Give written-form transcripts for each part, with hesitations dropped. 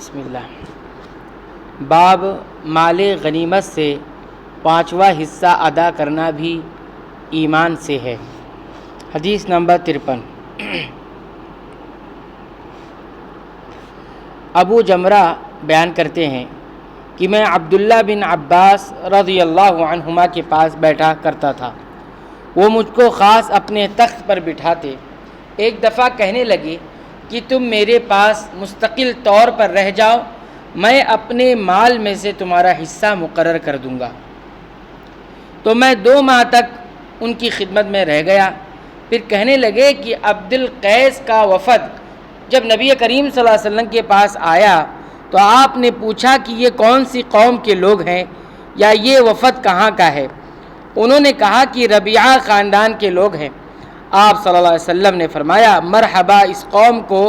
بسم اللہ۔ باب مال غنیمت سے 5واں حصہ ادا کرنا بھی ایمان سے ہے۔ حدیث نمبر 53۔ ابو جمرہ بیان کرتے ہیں کہ میں عبداللہ بن عباس رضی اللہ عنہما کے پاس بیٹھا کرتا تھا، وہ مجھ کو خاص اپنے تخت پر بٹھاتے۔ ایک دفعہ کہنے لگے کہ تم میرے پاس مستقل طور پر رہ جاؤ، میں اپنے مال میں سے تمہارا حصہ مقرر کر دوں گا۔ تو میں 2 ماہ تک ان کی خدمت میں رہ گیا۔ پھر کہنے لگے کہ عبد القیس کا وفد جب نبی کریم صلی اللہ علیہ وسلم کے پاس آیا تو آپ نے پوچھا کہ یہ کون سی قوم کے لوگ ہیں یا یہ وفد کہاں کا ہے؟ انہوں نے کہا کہ ربیعہ خاندان کے لوگ ہیں۔ آپ صلی اللہ علیہ وسلم نے فرمایا، مرحبا اس قوم کو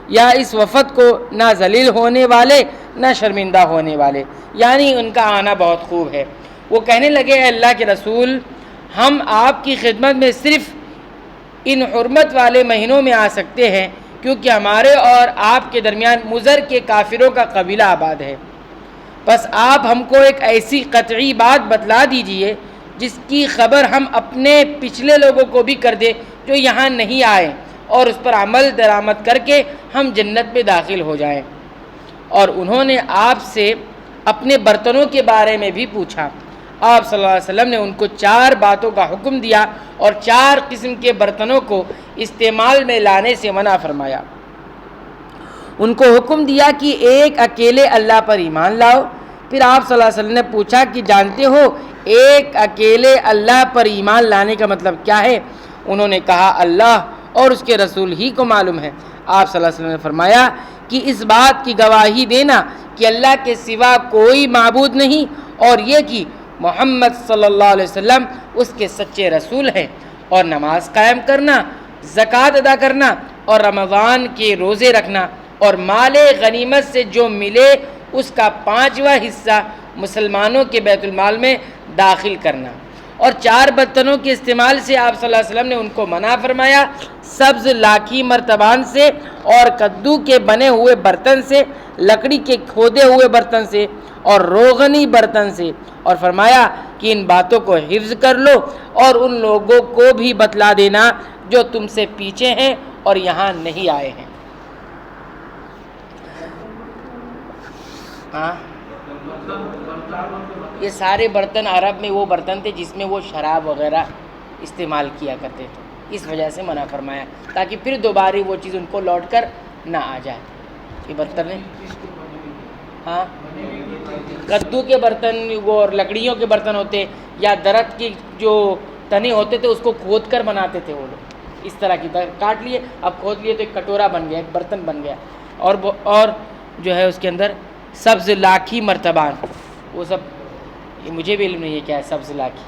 یا اس وفد کو، نہ ذلیل ہونے والے نہ شرمندہ ہونے والے، یعنی ان کا آنا بہت خوب ہے۔ وہ کہنے لگے، اے اللہ کے رسول، ہم آپ کی خدمت میں صرف ان حرمت والے مہینوں میں آ سکتے ہیں کیونکہ ہمارے اور آپ کے درمیان مضر کے کافروں کا قبیلہ آباد ہے۔ بس آپ ہم کو ایک ایسی قطعی بات بتلا دیجئے جس کی خبر ہم اپنے پچھلے لوگوں کو بھی کر دیں جو یہاں نہیں آئے، اور اس پر عمل درآمد کر کے ہم جنت میں داخل ہو جائیں۔ اور انہوں نے آپ سے اپنے برتنوں کے بارے میں بھی پوچھا۔ آپ صلی اللہ علیہ وسلم نے ان کو 4 باتوں کا حکم دیا اور 4 قسم کے برتنوں کو استعمال میں لانے سے منع فرمایا۔ ان کو حکم دیا کہ ایک اکیلے اللہ پر ایمان لاؤ۔ پھر آپ صلی اللہ علیہ وسلم نے پوچھا کہ جانتے ہو ایک اکیلے اللہ پر ایمان لانے کا مطلب کیا ہے؟ انہوں نے کہا، اللہ اور اس کے رسول ہی کو معلوم ہے۔ آپ صلی اللہ علیہ وسلم نے فرمایا کہ اس بات کی گواہی دینا کہ اللہ کے سوا کوئی معبود نہیں، اور یہ کہ محمد صلی اللہ علیہ وسلم اس کے سچے رسول ہیں، اور نماز قائم کرنا، زکوٰۃ ادا کرنا، اور رمضان کے روزے رکھنا، اور مال غنیمت سے جو ملے اس کا 5واں حصہ مسلمانوں کے بیت المال میں داخل کرنا۔ اور 4 برتنوں کے استعمال سے آپ صلی اللہ علیہ وسلم نے ان کو منع فرمایا، سبز لاکھی مرتبان سے، اور کدو کے بنے ہوئے برتن سے، لکڑی کے کھودے ہوئے برتن سے، اور روغنی برتن سے، اور فرمایا کہ ان باتوں کو حفظ کر لو اور ان لوگوں کو بھی بتلا دینا جو تم سے پیچھے ہیں اور یہاں نہیں آئے ہیں۔ یہ سارے برتن عرب میں وہ برتن تھے جس میں وہ شراب وغیرہ استعمال کیا کرتے تھے، اس وجہ سے منع فرمایا تاکہ پھر دوبارہ وہ چیز ان کو لوٹ کر نہ آ جائے۔ یہ برتن ہے، ہاں، کدو کے برتن، وہ لکڑیوں کے برتن ہوتے، یا درخت کی جو تنے ہوتے تھے اس کو کھود کر بناتے تھے وہ لوگ، اس طرح کی کاٹ لیے، اب کھود لیے تو ایک کٹورا بن گیا، ایک برتن بن گیا۔ اور جو ہے اس کے اندر سبز لاکھی مرتبان، وہ سب مجھے بھی علم نہیں ہے کیا ہے سبز لاکھی،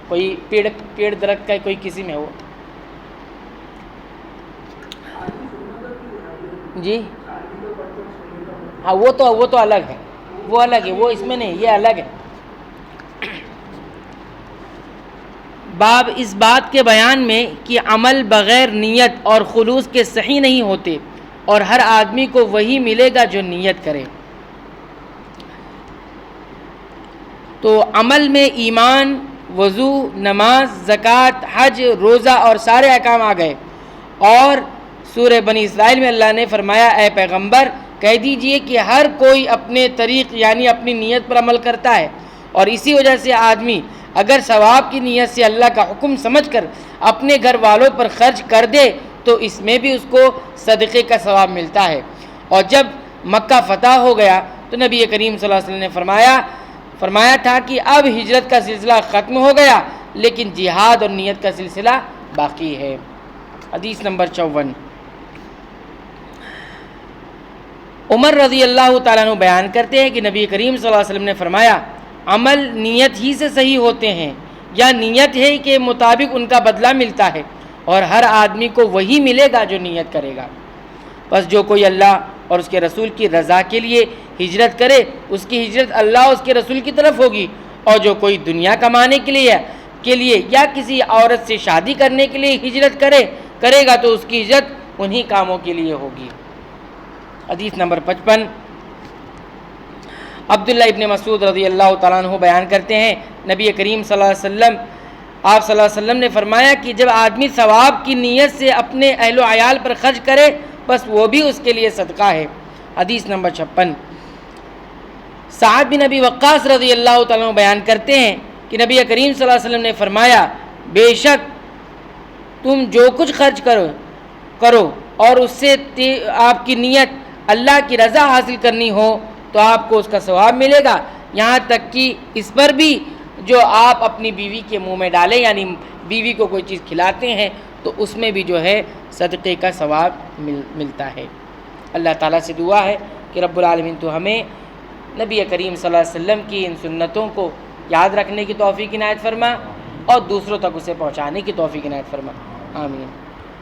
کوئی پیڑ درخت کا کوئی قسم ہے وہ۔ جی ہاں، وہ تو الگ ہے، وہ الگ ہے، وہ اس میں نہیں، یہ الگ ہے۔ باب اس بات کے بیان میں کہ عمل بغیر نیت اور خلوص کے صحیح نہیں ہوتے، اور ہر آدمی کو وہی ملے گا جو نیت کرے۔ تو عمل میں ایمان، وضو، نماز، زکوٰۃ، حج، روزہ اور سارے احکام آ گئے۔ اور سورہ بنی اسرائیل میں اللہ نے فرمایا، اے پیغمبر کہہ دیجئے کہ ہر کوئی اپنے طریق یعنی اپنی نیت پر عمل کرتا ہے، اور اسی وجہ سے آدمی اگر ثواب کی نیت سے اللہ کا حکم سمجھ کر اپنے گھر والوں پر خرچ کر دے تو اس میں بھی اس کو صدقے کا ثواب ملتا ہے۔ اور جب مکہ فتح ہو گیا تو نبی کریم صلی اللہ علیہ وسلم نے فرمایا تھا کہ اب ہجرت کا سلسلہ ختم ہو گیا لیکن جہاد اور نیت کا سلسلہ باقی ہے۔ حدیث نمبر 54۔ عمر رضی اللہ تعالیٰ عنہ بیان کرتے ہیں کہ نبی کریم صلی اللہ علیہ وسلم نے فرمایا، عمل نیت ہی سے صحیح ہوتے ہیں، یا نیت ہے کے مطابق ان کا بدلہ ملتا ہے، اور ہر آدمی کو وہی ملے گا جو نیت کرے گا۔ بس جو کوئی اللہ اور اس کے رسول کی رضا کے لیے ہجرت کرے اس کی ہجرت اللہ اور اس کے رسول کی طرف ہوگی، اور جو کوئی دنیا کمانے کے لیے یا کسی عورت سے شادی کرنے کے لیے ہجرت کرے گا تو اس کی ہجرت انہی کاموں کے لیے ہوگی۔ حدیث نمبر 55۔ عبداللہ ابن مسعود رضی اللہ تعالیٰ عنہ بیان کرتے ہیں نبی کریم صلی اللہ علیہ وسلم آپ صلی اللہ علیہ وسلم نے فرمایا کہ جب آدمی ثواب کی نیت سے اپنے اہل و عیال پر خرچ کرے بس وہ بھی اس کے لیے صدقہ ہے۔ حدیث نمبر 56۔ سعد بن ابی وقاص رضی اللہ تعالیٰ عنہ بیان کرتے ہیں کہ نبی کریم صلی اللہ علیہ وسلم نے فرمایا بے شک تم جو کچھ خرچ کرو اور اس سے آپ کی نیت اللہ کی رضا حاصل کرنی ہو تو آپ کو اس کا ثواب ملے گا، یہاں تک کہ اس پر بھی جو آپ اپنی بیوی کے منہ میں ڈالیں، یعنی بیوی کو کوئی چیز کھلاتے ہیں تو اس میں بھی جو ہے صدقے کا ثواب ملتا ہے۔ اللہ تعالیٰ سے دعا ہے کہ رب العالمین تو ہمیں نبی کریم صلی اللہ علیہ وسلم کی ان سنتوں کو یاد رکھنے کی توفیق عنایت فرما اور دوسروں تک اسے پہنچانے کی توفیق عنایت فرما، آمین۔